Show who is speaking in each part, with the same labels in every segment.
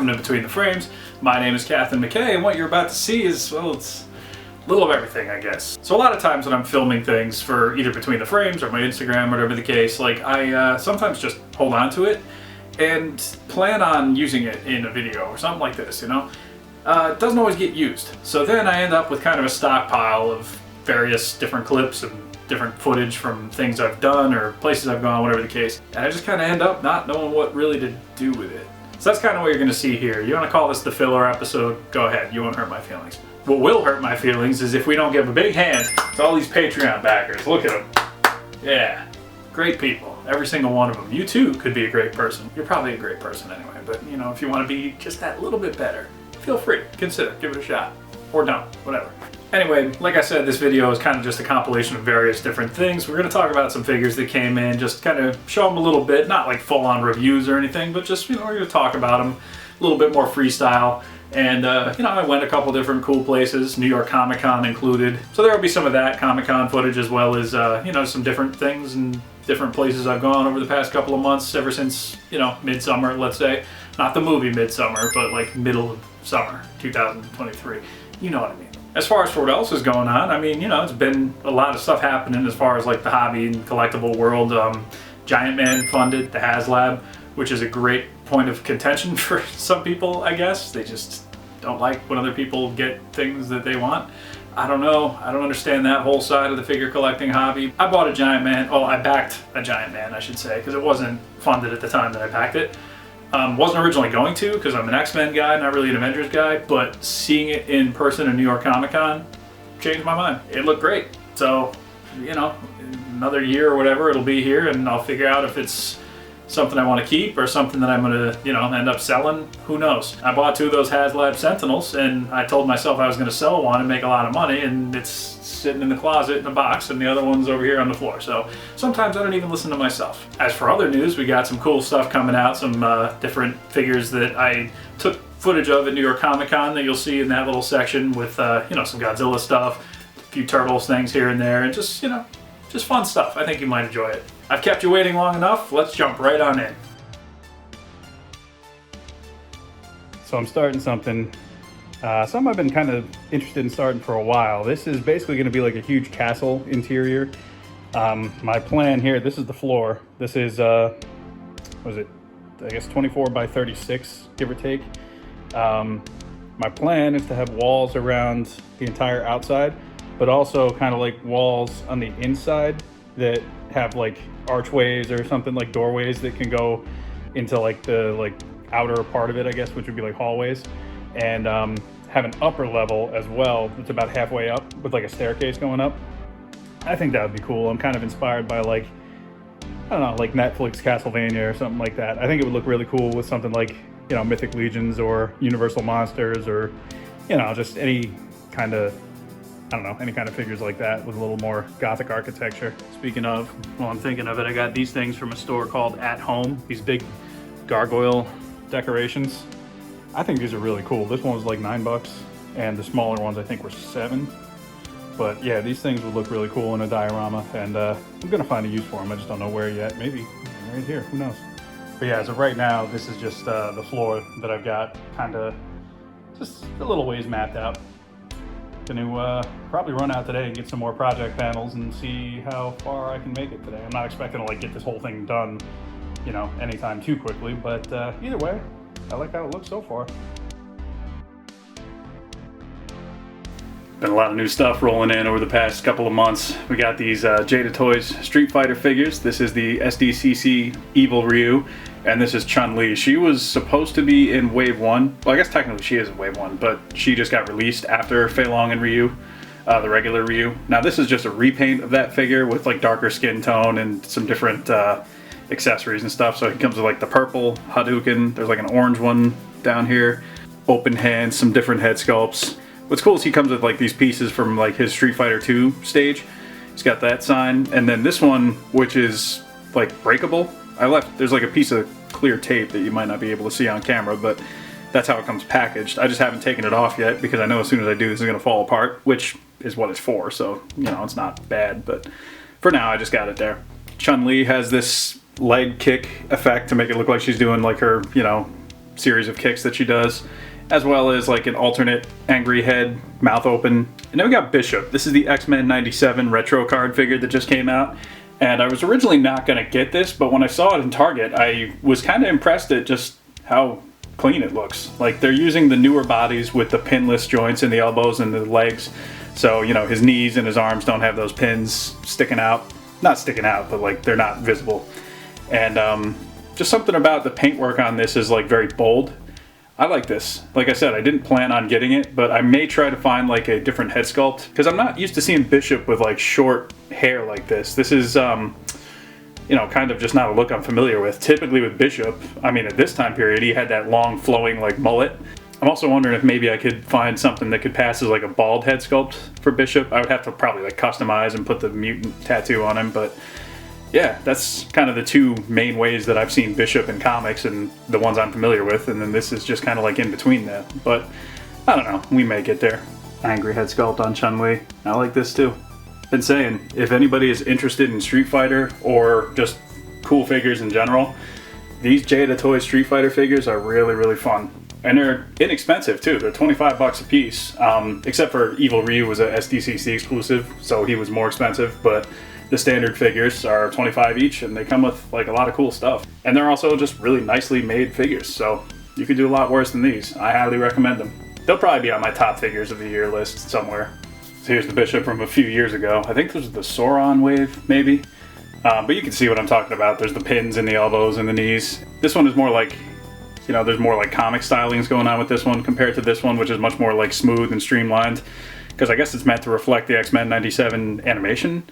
Speaker 1: welcome to Between the Frames. My name is McKay, and what you're about to see is, well, it's a little of everything, I guess. So a lot of times when I'm filming things for either Between the Frames or my Instagram, whatever the case, like I sometimes just hold on to it and plan on using it in a video or something like this, you know? It doesn't always get used. So then I end up with kind of a stockpile of various different clips and different footage from things I've done or places I've gone, whatever the case. And I just kind of end up not knowing what really to do with it. So that's kind of what you're going to see here. You want to call this the filler episode? Go ahead, you won't hurt my feelings. What will hurt my feelings is if we don't give a big hand to all these Patreon backers. Look at them. Yeah, great people. Every single one of them. You too could be a great person. You're probably a great person anyway, but you know, if you want to be just that little bit better, feel free, consider, give it a shot. Or don't, whatever. Anyway, like I said, this video is kind of just a compilation of various different things. We're going to talk about some figures that came in, just kind of show them a little bit, not like full-on reviews or anything, but just, you know, we're going to talk about them a little bit more freestyle. And, you know, I went a couple different cool places, New York Comic Con included. So there will be some of that Comic Con footage as well as, you know, some different things and different places I've gone over the past couple of months, ever since, you know, midsummer, let's say. Not the movie Midsummer, but like middle of summer, 2023. You know what I mean. As far as for what else is going on, I mean, you know, it's been a lot of stuff happening as far as like the hobby and collectible world. Giant Man funded the HasLab, which is a great point of contention for some people, I guess. They just don't like when other people get things that they want. I don't know. I don't understand that whole side of the figure collecting hobby. I bought a Giant Man. Oh, I backed a Giant Man, I should say, because it wasn't funded at the time that I backed it. Wasn't originally going to, because I'm an X-Men guy, not really an Avengers guy, but seeing it in person in New York Comic Con changed my mind. It looked great. So, you know, another year or whatever, it'll be here, and I'll figure out if it's something I want to keep or something that I'm going to, you know, end up selling. Who knows? I bought 2 of those HasLab Sentinels, and I told myself I was going to sell one and make a lot of money, and it's sitting in the closet in a box, and the other one's over here on the floor. So sometimes I don't even listen to myself. As for other news, we got some cool stuff coming out, some different figures that I took footage of at New York Comic Con that you'll see in that little section with, you know, some Godzilla stuff, a few Turtles things here and there, and just, you know, just fun stuff. I think you might enjoy it. I've kept you waiting long enough. Let's jump right on in. So I'm starting something I've been kind of interested in starting for a while. This is basically going to be like a huge castle interior. My plan here, this is the floor. This is, what is it? I guess 24 by 36, give or take. My plan is to have walls around the entire outside, but also kind of like walls on the inside that have like archways or something, like doorways that can go into like the outer part of it, I guess, which would be like hallways. And have an upper level as well that's about halfway up with like a staircase going up. I think that would be cool. I'm kind of inspired by like, I don't know, like Netflix Castlevania or something like that. I think it would look really cool with something like, you know, Mythic Legions or Universal Monsters or, you know, just any kind of, I don't know, any kind of figures like that with a little more gothic architecture. Speaking of, well, I'm thinking of it, I got these things from a store called At Home, these big gargoyle decorations. I think these are really cool. This one was like $9 and the smaller ones I think were $7. But yeah, these things would look really cool in a diorama, and I'm gonna find a use for them. I just don't know where yet. Maybe right here, who knows? But yeah, as of right now, this is just the floor that I've got kind of just a little ways mapped out. Gonna probably run out today and get some more project panels and see how far I can make it today. I'm not expecting to like get this whole thing done, you know, anytime too quickly, but either way, I like how it looks so far. Been a lot of new stuff rolling in over the past couple of months. We got these Jada Toys Street Fighter figures. This is the SDCC Evil Ryu, and this is Chun-Li. She was supposed to be in Wave 1. Well, I guess technically she is in Wave 1, but she just got released after Fei Long and Ryu, the regular Ryu. Now this is just a repaint of that figure with like darker skin tone and some different accessories and stuff. So it comes with like the purple Hadouken, there's like an orange one down here, open hands, some different head sculpts. What's cool is he comes with like these pieces from like his Street Fighter 2 stage. He's got that sign, and then this one, which is like breakable. There's like a piece of clear tape that you might not be able to see on camera, but that's how it comes packaged. I just haven't taken it off yet because I know as soon as I do this is gonna fall apart, which is what it's for, so you know, it's not bad, but for now I just got it there. Chun-Li has this leg kick effect to make it look like she's doing like her, you know, series of kicks that she does, as well as like an alternate angry head, mouth open. And then we got Bishop. This is the X-Men 97 retro card figure that just came out. And I was originally not going to get this, but when I saw it in Target, I was kind of impressed at just how clean it looks. Like, they're using the newer bodies with the pinless joints in the elbows and the legs. So, you know, his knees and his arms don't have those pins sticking out. Not sticking out, but like they're not visible. And just something about the paintwork on this is like very bold. I like this. Like I said, I didn't plan on getting it, but I may try to find like a different head sculpt, because I'm not used to seeing Bishop with like short hair like this. This is, you know, kind of just not a look I'm familiar with. Typically with Bishop, I mean, at this time period, he had that long flowing like mullet. I'm also wondering if maybe I could find something that could pass as like a bald head sculpt for Bishop. I would have to probably like customize and put the mutant tattoo on him, but yeah, that's kind of the two main ways that I've seen Bishop in comics and the ones I'm familiar with, and then this is just kind of like in between that. But I don't know, we may get there. Angry head sculpt on Chun-Li. I like this too. Been saying, if anybody is interested in Street Fighter or just cool figures in general, these Jada Toy Street Fighter figures are really, really fun. And they're inexpensive too. They're 25 bucks a piece, except for Evil Ryu was a SDCC exclusive, so he was more expensive, but the standard figures are 25 each, and they come with like a lot of cool stuff. And they're also just really nicely made figures, so you could do a lot worse than these. I highly recommend them. They'll probably be on my top figures of the year list somewhere. So here's the Bishop from a few years ago. I think this was the Sauron wave, maybe. But you can see what I'm talking about. There's the pins in the elbows and the knees. This one is more like, you know, there's more like comic stylings going on with this one compared to this one, which is much more like smooth and streamlined. Because I guess it's meant to reflect the X-Men 97 animation.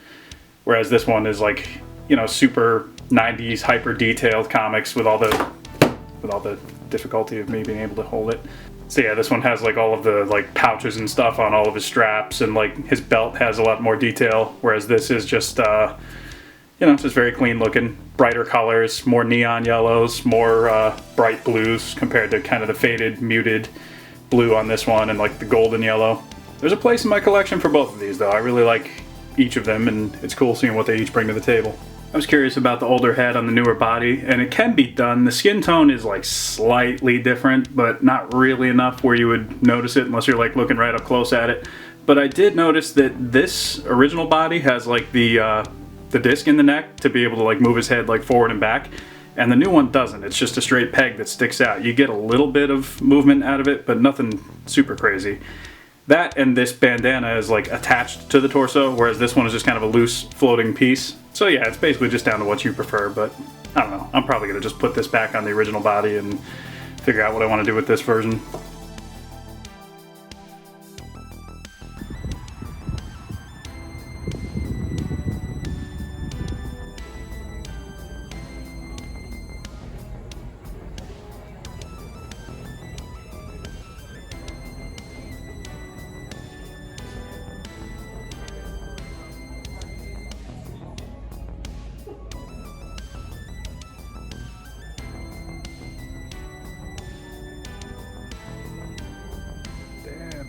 Speaker 1: Whereas this one is like, you know, super 90s hyper detailed comics with all the difficulty of me being able to hold it. So yeah, this one has like all of the like pouches and stuff on all of his straps, and like his belt has a lot more detail, whereas this is just you know, just very clean looking, brighter colors, more neon yellows, more bright blues compared to kind of the faded, muted blue on this one and like the golden yellow. There's a place in my collection for both of these though. I really like each of them, and it's cool seeing what they each bring to the table. I was curious about the older head on the newer body, and it can be done. The skin tone is like slightly different, but not really enough where you would notice it unless you're like looking right up close at it. But I did notice that this original body has like the disc in the neck to be able to like move his head like forward and back, and the new one doesn't. It's just a straight peg that sticks out. You get a little bit of movement out of it, but nothing super crazy. That and this bandana is like attached to the torso, whereas this one is just kind of a loose floating piece. So yeah, it's basically just down to what you prefer, but I don't know. I'm probably going to just put this back on the original body and figure out what I want to do with this version.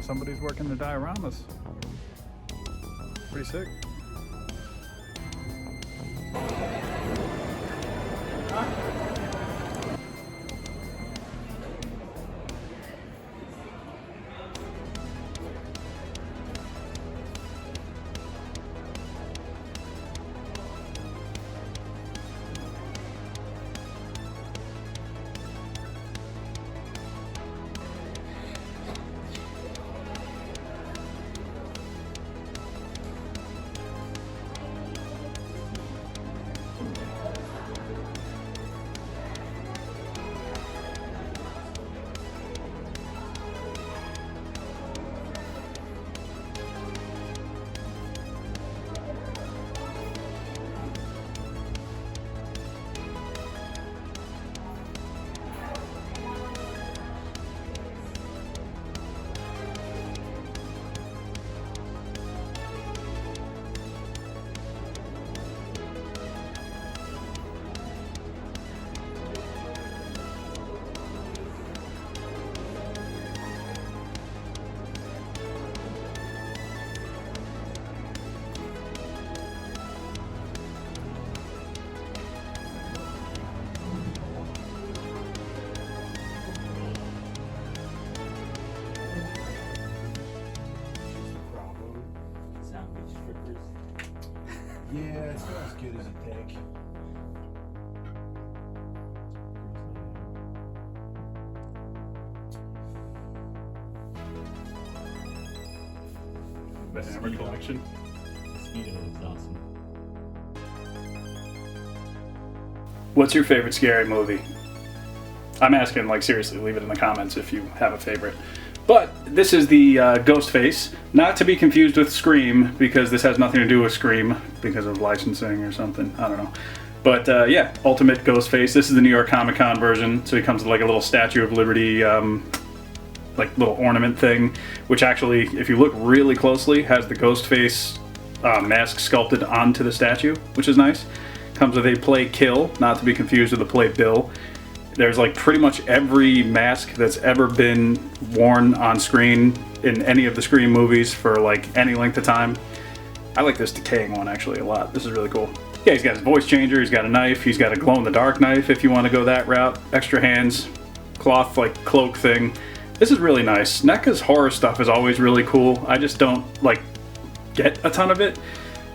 Speaker 1: Somebody's working the dioramas. Pretty sick.
Speaker 2: Yeah, it's not as good as you think.
Speaker 1: The Hammer collection.
Speaker 3: The speed of it is awesome.
Speaker 1: What's your favorite scary movie? I'm asking, like, seriously, leave it in the comments if you have a favorite. But this is the Ghostface, not to be confused with Scream, because this has nothing to do with Scream, because of licensing or something, I don't know. But yeah, Ultimate Ghostface. This is the New York Comic Con version, so he comes with like a little Statue of Liberty, like little ornament thing, which actually, if you look really closely, has the Ghostface mask sculpted onto the statue, which is nice. Comes with a play kill, not to be confused with the play bill. There's like pretty much every mask that's ever been worn on screen in any of the Scream movies for like any length of time. I like this decaying one actually a lot. This is really cool. Yeah, he's got his voice changer, he's got a knife, he's got a glow-in-the-dark knife if you want to go that route. Extra hands, cloth like cloak thing. This is really nice. NECA's horror stuff is always really cool. I just don't like get a ton of it.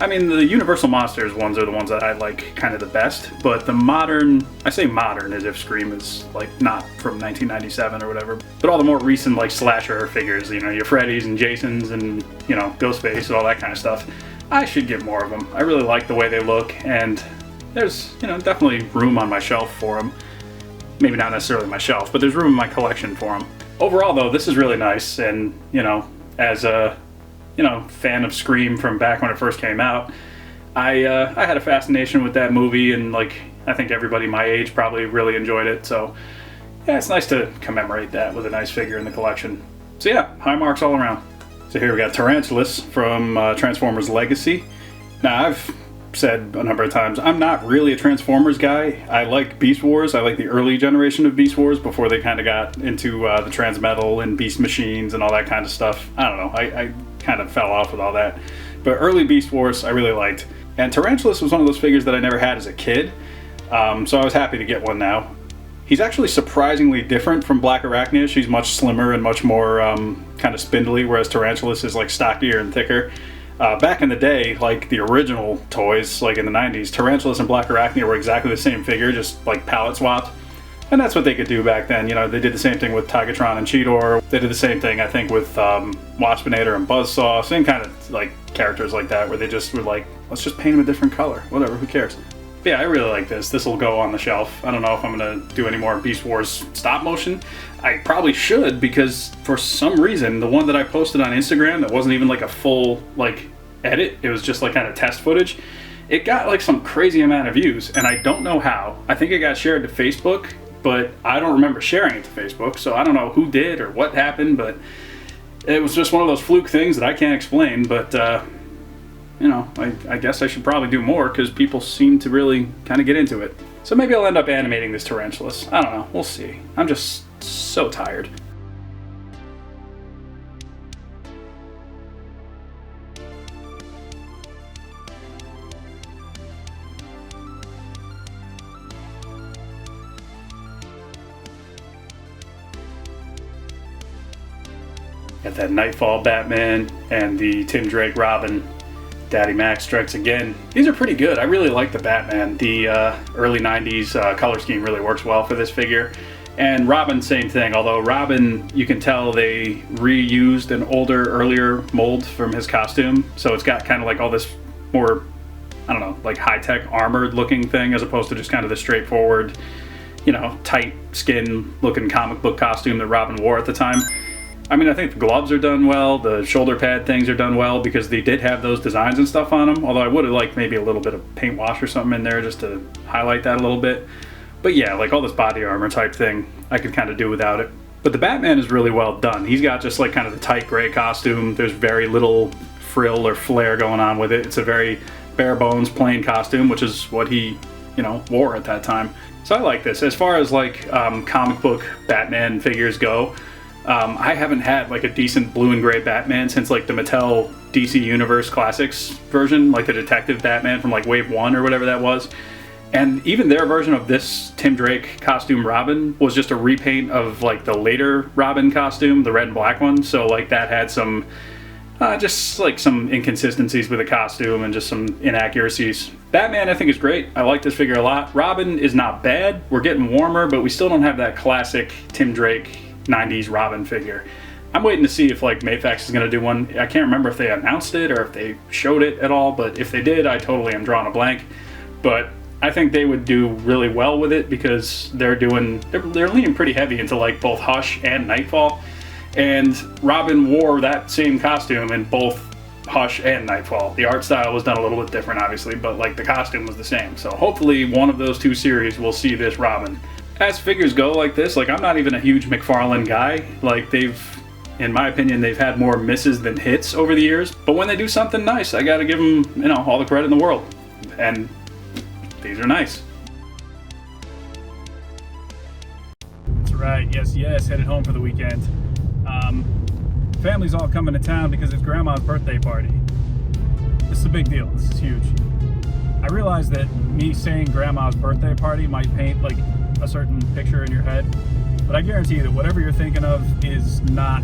Speaker 1: I mean, the Universal Monsters ones are the ones that I like kind of the best, but the modern, I say modern as if Scream is like not from 1997 or whatever, but all the more recent like slasher figures, you know, your Freddys and Jasons and, you know, Ghostface and all that kind of stuff, I should get more of them. I really like the way they look, and there's, you know, definitely room on my shelf for them. Maybe not necessarily my shelf, but there's room in my collection for them. Overall though, this is really nice, and, you know, as a fan of Scream from back when it first came out, I had a fascination with that movie, and like I think everybody my age probably really enjoyed it. So yeah, it's nice to commemorate that with a nice figure in the collection. So yeah, high marks all around. So here we got Tarantulas from Transformers Legacy. Now I've said a number of times, I'm not really a Transformers guy. I like Beast Wars. I like the early generation of Beast Wars before they kind of got into the Transmetal and Beast Machines and all that kind of stuff. I don't know. I kind of fell off with all that. But early Beast Wars I really liked. And Tarantulas was one of those figures that I never had as a kid. So I was happy to get one now. He's actually surprisingly different from Black Arachnia. She's much slimmer and much more kind of spindly, whereas Tarantulas is like stockier and thicker. Back in the day, like the original toys, like in the 90s, Tarantulas and Black Arachnia were exactly the same figure, just like palette swapped. And that's what they could do back then. You know, they did the same thing with Tigatron and Cheetor. They did the same thing, I think, with Waspinator and Buzzsaw. Same kind of like characters like that, where they just were like, let's just paint them a different color. Whatever, who cares? But yeah, I really like this. This will go on the shelf. I don't know if I'm going to do any more Beast Wars stop motion. I probably should, because for some reason, the one that I posted on Instagram that wasn't even like a full like edit, it was just like kind of test footage, it got like some crazy amount of views, and I don't know how. I think it got shared to Facebook, but I don't remember sharing it to Facebook, so I don't know who did or what happened, but it was just one of those fluke things that I can't explain. But you know, I guess I should probably do more, because people seem to really kind of get into it. So maybe I'll end up animating this Tarantulas. I don't know, we'll see. I'm just so tired. Got that Nightfall Batman and the Tim Drake Robin. Daddy Max Strikes Again. These are pretty good. I really like the Batman. The early 90s color scheme really works well for this figure. And Robin, same thing. Although Robin, you can tell they reused an older, earlier mold from his costume. So it's got kind of like all this more, I don't know, like high-tech armored looking thing, as opposed to just kind of the straightforward, you know, tight skin looking comic book costume that Robin wore at the time. I mean, I think the gloves are done well, the shoulder pad things are done well, because they did have those designs and stuff on them, although I would have liked maybe a little bit of paint wash or something in there just to highlight that a little bit. But yeah, like all this body armor type thing, I could kind of do without it. But the Batman is really well done. He's got just like kind of the tight gray costume. There's very little frill or flare going on with it. It's a very bare bones plain costume, which is what he, you know, wore at that time. So I like this. As far as like comic book Batman figures go, I haven't had like a decent blue and gray Batman since like the Mattel DC Universe Classics version, like the Detective Batman from like Wave 1 or whatever that was. And even their version of this Tim Drake costume Robin was just a repaint of like the later Robin costume, the red and black one. So like that had some, Just like some inconsistencies with the costume and just some inaccuracies. Batman I think is great. I like this figure a lot. Robin is not bad. We're getting warmer, but we still don't have that classic Tim Drake 90s Robin figure. I'm waiting to see if like Mafex is going to do one. I can't remember if they announced it or if they showed it at all, but if they did, I totally am drawing a blank. But I think they would do really well with it because they're leaning pretty heavy into like both Hush and Nightfall. And Robin wore that same costume in both Hush and Nightfall. The art style was done a little bit different, obviously, but like the costume was the same. So hopefully one of those two series will see this Robin. As figures go like this, like I'm not even a huge McFarlane guy. Like in my opinion, they've had more misses than hits over the years. But when they do something nice, I gotta give them, you know, all the credit in the world. And these are nice. That's right, yes, headed home for the weekend. Family's all coming to town because it's Grandma's birthday party. This is a big deal. This is huge. I realize that me saying Grandma's birthday party might paint like a certain picture in your head, but I guarantee you that whatever you're thinking of is not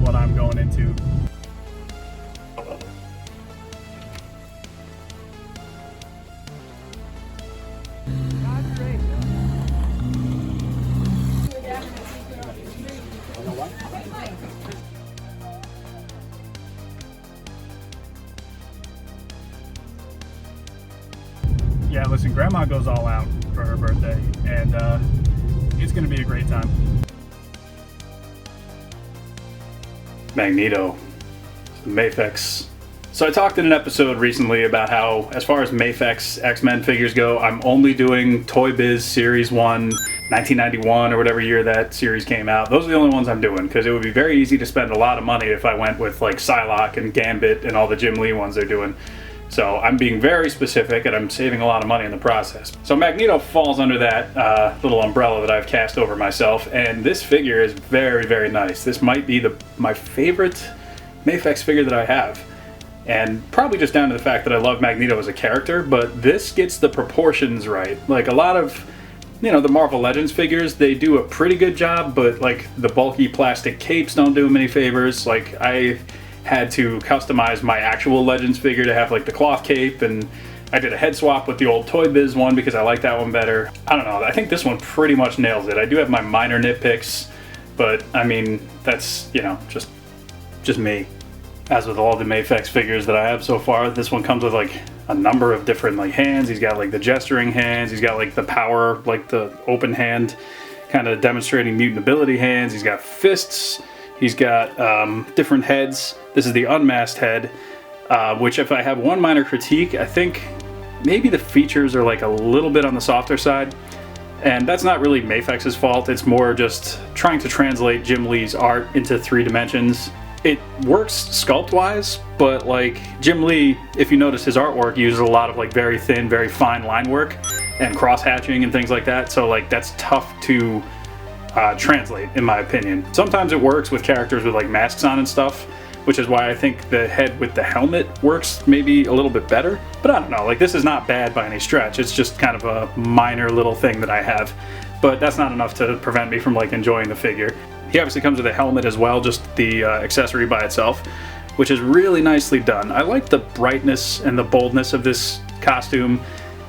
Speaker 1: what I'm going into. Yeah, listen, Grandma goes all out for her birthday, and it's going to be a great time. Magneto, Mafex. So I talked in an episode recently about how, as far as Mafex X-Men figures go, I'm only doing Toy Biz Series 1, 1991, or whatever year that series came out. Those are the only ones I'm doing, because it would be very easy to spend a lot of money if I went with like Psylocke and Gambit and all the Jim Lee ones they're doing. So I'm being very specific and I'm saving a lot of money in the process. So Magneto falls under that little umbrella that I've cast over myself, and this figure is very, very nice. This might be my favorite Mafex figure that I have. And probably just down to the fact that I love Magneto as a character, but this gets the proportions right. Like a lot of, you know, the Marvel Legends figures, they do a pretty good job, but like the bulky plastic capes don't do them any favors. Like I had to customize my actual Legends figure to have like the cloth cape, and I did a head swap with the old Toy Biz one because I like that one better. I don't know, I think this one pretty much nails it. I do have my minor nitpicks, but I mean, that's, you know, just me. As with all the Mafex figures that I have so far, this one comes with like a number of different like hands. He's got like the gesturing hands, he's got like the power, like the open hand, kind of demonstrating mutant ability hands. He's got fists, he's got different heads. This is the unmasked head, which if I have one minor critique, I think maybe the features are like a little bit on the softer side. And that's not really Mafex's fault, it's more just trying to translate Jim Lee's art into 3 dimensions. It works sculpt-wise, but like Jim Lee, if you notice his artwork, uses a lot of like very thin, very fine line work and cross-hatching and things like that. So like that's tough to translate, in my opinion. Sometimes it works with characters with like masks on and stuff, which is why I think the head with the helmet works maybe a little bit better. But I don't know, like this is not bad by any stretch. It's just kind of a minor little thing that I have. But that's not enough to prevent me from like enjoying the figure. He obviously comes with a helmet as well, just the accessory by itself, which is really nicely done. I like the brightness and the boldness of this costume,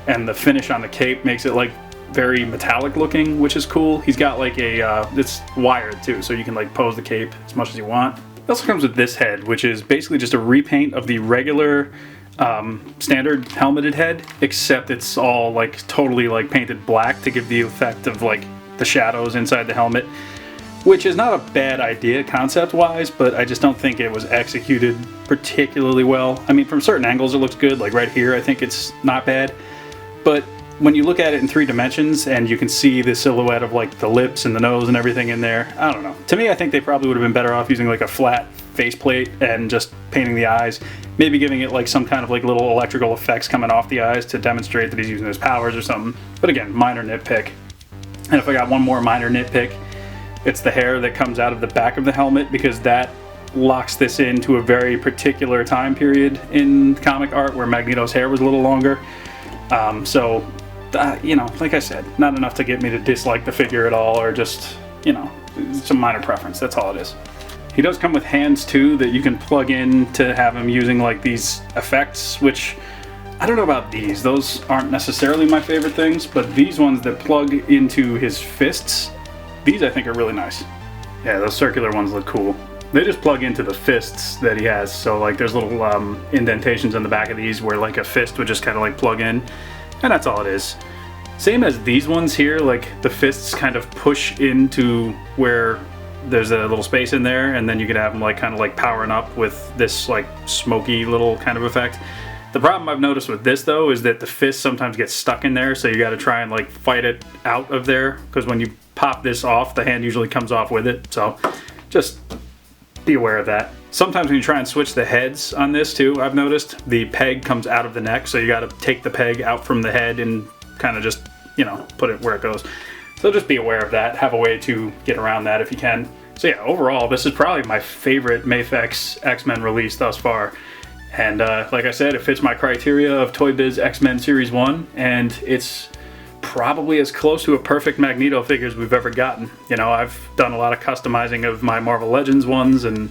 Speaker 1: and the finish on the cape makes it like very metallic looking, which is cool. He's got like it's wired too, so you can like pose the cape as much as you want. It also comes with this head, which is basically just a repaint of the regular standard helmeted head, except it's all like totally like painted black to give the effect of like the shadows inside the helmet, which is not a bad idea concept-wise, but I just don't think it was executed particularly well. I mean, from certain angles it looks good, like right here I think it's not bad, but when you look at it in 3 dimensions and you can see the silhouette of like the lips and the nose and everything in there, I don't know. To me, I think they probably would have been better off using like a flat faceplate and just painting the eyes, maybe giving it like some kind of like little electrical effects coming off the eyes to demonstrate that he's using his powers or something. But again, minor nitpick. And if I got one more minor nitpick, it's the hair that comes out of the back of the helmet, because that locks this into a very particular time period in comic art where Magneto's hair was a little longer. You know, like I said, not enough to get me to dislike the figure at all, or just, you know, some minor preference. That's all it is. He does come with hands too that you can plug in to have him using like these effects, which I don't know about these. Those aren't necessarily my favorite things, but these ones that plug into his fists, these I think are really nice. Yeah, those circular ones look cool. They just plug into the fists that he has, so like there's little indentations in the back of these where like a fist would just kind of like plug in, and that's all it is. Same as these ones here, like the fists kind of push into where there's a little space in there, and then you could have them like kind of like powering up with this like smoky little kind of effect. The problem I've noticed with this though is that the fist sometimes gets stuck in there, so you got to try and like fight it out of there, because when you pop this off, the hand usually comes off with it, so just be aware of that. Sometimes when you try and switch the heads on this too, I've noticed the peg comes out of the neck, so you got to take the peg out from the head and kind of just, you know, put it where it goes. So just be aware of that, have a way to get around that if you can. So yeah, overall, this is probably my favorite MAFX X-Men release thus far. And like I said, it fits my criteria of Toy Biz X-Men Series 1, and it's probably as close to a perfect Magneto figure as we've ever gotten. You know, I've done a lot of customizing of my Marvel Legends ones, and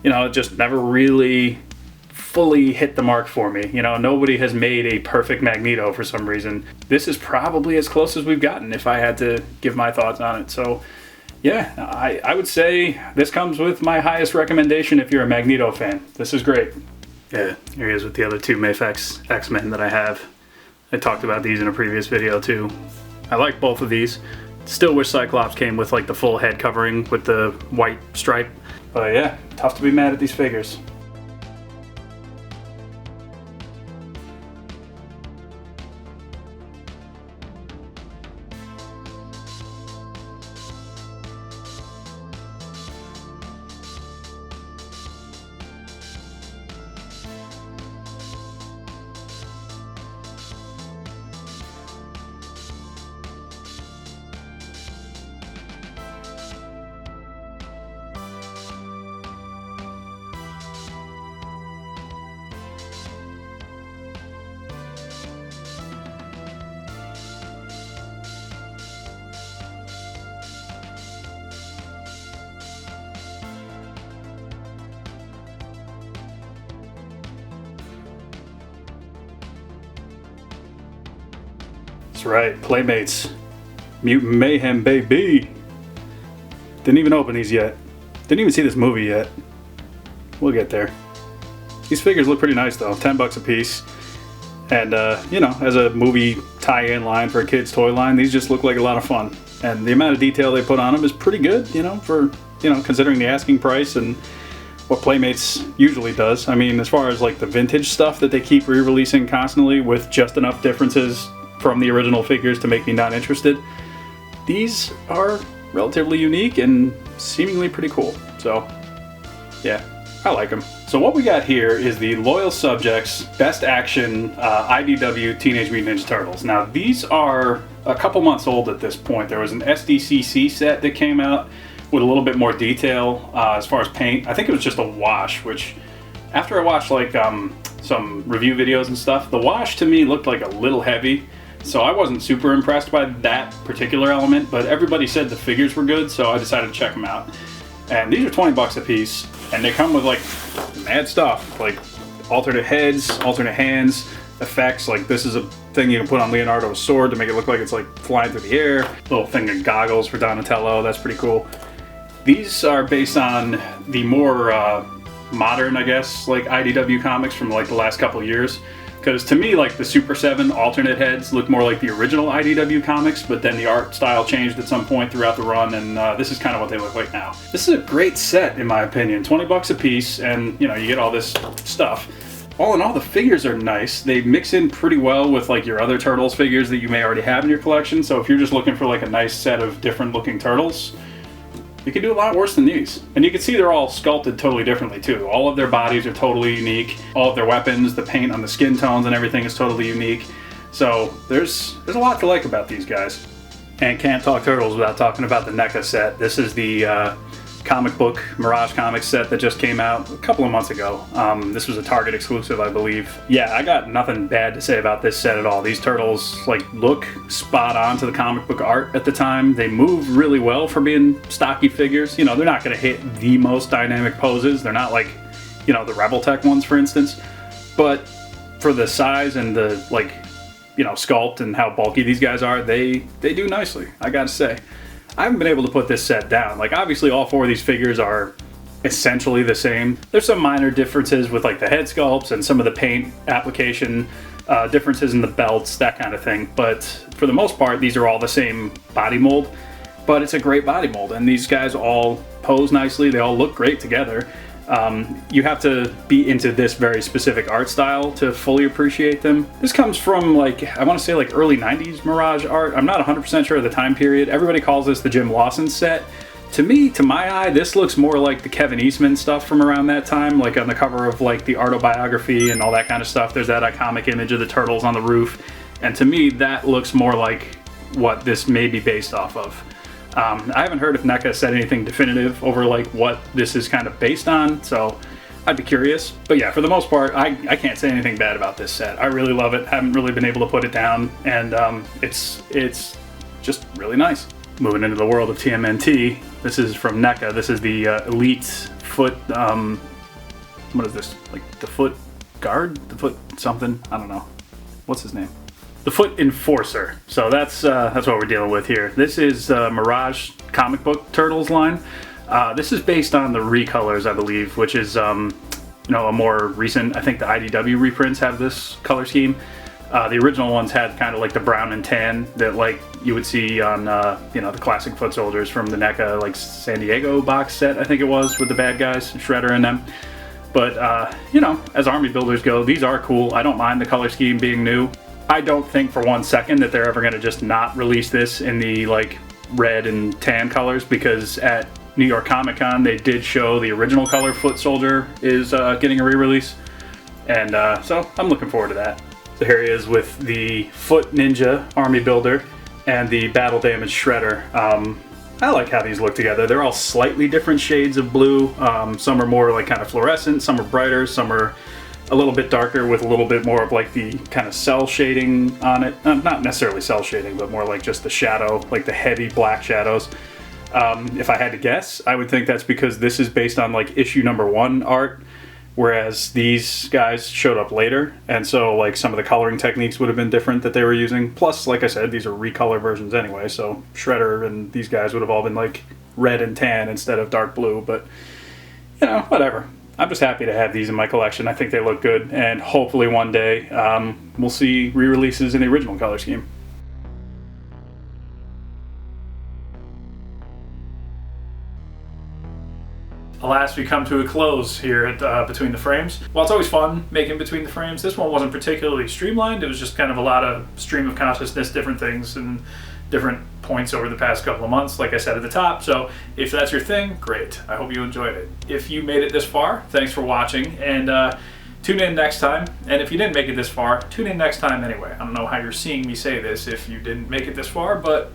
Speaker 1: you know, it just never really fully hit the mark for me. You know, nobody has made a perfect Magneto for some reason. This is probably as close as we've gotten if I had to give my thoughts on it. So yeah, I would say this comes with my highest recommendation if you're a Magneto fan. This is great. Yeah, here he is with the other two MAFX X-Men that I have. I talked about these in a previous video too. I like both of these. Still wish Cyclops came with like the full head covering with the white stripe. But yeah, tough to be mad at these figures. That's right, Playmates. Mutant Mayhem, baby! Didn't even open these yet. Didn't even see this movie yet. We'll get there. These figures look pretty nice though, 10 bucks a piece. And you know, as a movie tie-in line for a kid's toy line, these just look like a lot of fun. And the amount of detail they put on them is pretty good, you know, for, you know, considering the asking price and what Playmates usually does. I mean, as far as like the vintage stuff that they keep re-releasing constantly with just enough differences from the original figures to make me not interested, these are relatively unique and seemingly pretty cool. So yeah, I like them. So what we got here is the Loyal Subjects Best Action IDW Teenage Mutant Ninja Turtles. Now these are a couple months old at this point. There was an SDCC set that came out with a little bit more detail as far as paint. I think it was just a wash, which after I watched like some review videos and stuff, the wash to me looked like a little heavy. So I wasn't super impressed by that particular element, but everybody said the figures were good, so I decided to check them out. And these are 20 bucks a piece, and they come with like mad stuff, like alternate heads, alternate hands, effects. Like this is a thing you can put on Leonardo's sword to make it look like it's like flying through the air. Little thing of goggles for Donatello, that's pretty cool. These are based on the more modern, I guess, like IDW comics from like the last couple of years. Because to me, like the Super 7 alternate heads look more like the original IDW comics, but then the art style changed at some point throughout the run, and this is kind of what they look like now. This is a great set in my opinion, 20 bucks a piece, and you know, you get all this stuff. All in all, the figures are nice. They mix in pretty well with like your other Turtles figures that you may already have in your collection, so if you're just looking for like a nice set of different looking Turtles, you can do a lot worse than these. And you can see they're all sculpted totally differently too. All of their bodies are totally unique. All of their weapons, the paint on the skin tones and everything is totally unique. So there's a lot to like about these guys. And can't talk Turtles without talking about the NECA set. This is the comic book Mirage comic set that just came out a couple of months ago. This was a Target exclusive, I believe. Yeah, I got nothing bad to say about this set at all. These turtles like look spot on to the comic book art at the time. They move really well for being stocky figures. You know, they're not going to hit the most dynamic poses. They're not like, you know, the Rebel Tech ones, for instance. But for the size and the, like, you know, sculpt and how bulky these guys are, they do nicely, I gotta say. I haven't been able to put this set down. Like, obviously all four of these figures are essentially the same. There's some minor differences with like the head sculpts and some of the paint application, differences in the belts, that kind of thing. But for the most part, these are all the same body mold, but it's a great body mold. And these guys all pose nicely. They all look great together. You have to be into this very specific art style to fully appreciate them. This comes from like, I want to say like early 90s Mirage art. I'm not 100% sure of the time period. Everybody calls this the Jim Lawson set. To me, to my eye, this looks more like the Kevin Eastman stuff from around that time, like on the cover of like the autobiography and all that kind of stuff. There's that iconic image of the turtles on the roof. And to me, that looks more like what this may be based off of. I haven't heard if NECA said anything definitive over like what this is kind of based on, so I'd be curious. But yeah, for the most part, I can't say anything bad about this set. I really love it. Haven't really been able to put it down, and it's just really nice. Moving into the world of TMNT, this is from NECA. This is the Elite Foot, what is this? Like the Foot Guard? The Foot something? I don't know. What's his name? The Foot Enforcer. So that's what we're dealing with here. This is Mirage comic book Turtles line. This is based on the recolors, I believe, which is you know, a more recent. I think the IDW reprints have this color scheme. The original ones had kind of like the brown and tan that like you would see on you know, the classic foot soldiers from the NECA like San Diego box set, I think it was, with the bad guys, Shredder in them. But you know, as army builders go, these are cool. I don't mind the color scheme being new. I don't think for one second that they're ever going to just not release this in the like red and tan colors, because at New York Comic Con they did show the original color foot soldier is getting a re-release, and so I'm looking forward to that. So here he is with the Foot Ninja Army Builder and the Battle Damage Shredder. I like how these look together. They're all slightly different shades of blue. Some are more like kind of fluorescent, some are brighter, some are a little bit darker with a little bit more of like the kind of cell shading on it. Not necessarily cell shading, but more like just the shadow, like the heavy black shadows. If I had to guess, I would think that's because this is based on like issue #1 art, whereas these guys showed up later, and so like some of the coloring techniques would have been different that they were using. Plus, like I said, these are recolor versions anyway, so Shredder and these guys would have all been like red and tan instead of dark blue, but you know, whatever. I'm just happy to have these in my collection. I think they look good, and hopefully one day we'll see re-releases in the original color scheme. Alas, we come to a close here at Between the Frames. While it's always fun making Between the Frames, this one wasn't particularly streamlined. It was just kind of a lot of stream of consciousness, different things, and different points over the past couple of months, like I said at the top. So if that's your thing, great. I hope you enjoyed it. If you made it this far, thanks for watching, and tune in next time. And if you didn't make it this far, tune in next time anyway. I don't know how you're seeing me say this if you didn't make it this far, but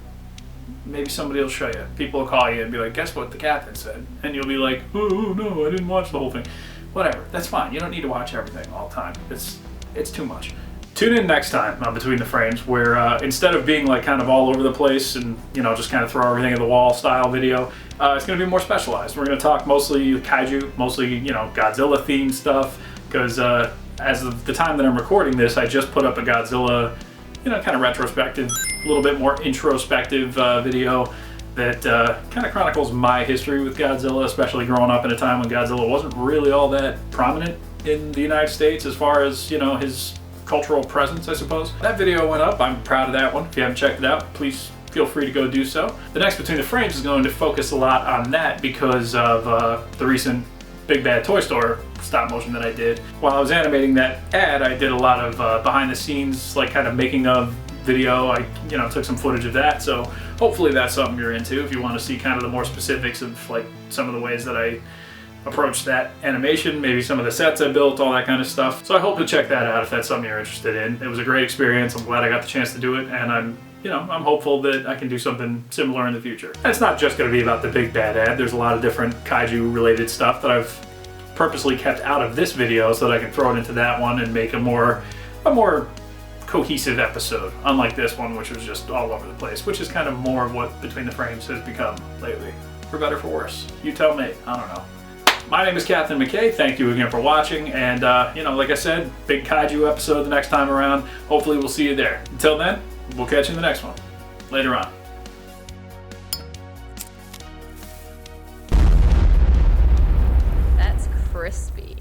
Speaker 1: maybe somebody will show you. People will call you and be like, guess what the captain said? And you'll be like, oh no, I didn't watch the whole thing. Whatever, that's fine. You don't need to watch everything all the time. It's too much. Tune in next time on Between the Frames, where instead of being like kind of all over the place and, you know, just kind of throw everything at the wall style video, it's going to be more specialized. We're going to talk mostly kaiju, mostly, you know, Godzilla themed stuff, because as of the time that I'm recording this, I just put up a Godzilla, you know, kind of retrospective, a little bit more introspective video that kind of chronicles my history with Godzilla, especially growing up in a time when Godzilla wasn't really all that prominent in the United States as far as, you know, his cultural presence, I suppose. That video went up. I'm proud of that one. If you haven't checked it out, please feel free to go do so. The next Between the Frames is going to focus a lot on that because of the recent Big Bad Toy Store stop motion that I did. While I was animating that ad, I did a lot of behind the scenes, like kind of making of video. I, you know, took some footage of that, so hopefully that's something you're into if you want to see kind of the more specifics of like some of the ways that I approach that animation, maybe some of the sets I built, all that kind of stuff. So I hope to check that out if that's something you're interested in. It was a great experience. I'm glad I got the chance to do it, and I'm you know, I'm hopeful that I can do something similar in the future. And it's not just going to be about the big bad ad. There's a lot of different kaiju related stuff that I've purposely kept out of this video so that I can throw it into that one and make a more cohesive episode, unlike this one, which was just all over the place, which is kind of more of what Between the Frames has become lately. For better, for worse. You tell me. I don't know. My name is Captain McKay. Thank you again for watching. And, you know, like I said, big kaiju episode the next time around. Hopefully we'll see you there. Until then, we'll catch you in the next one. Later on.
Speaker 4: That's crispy.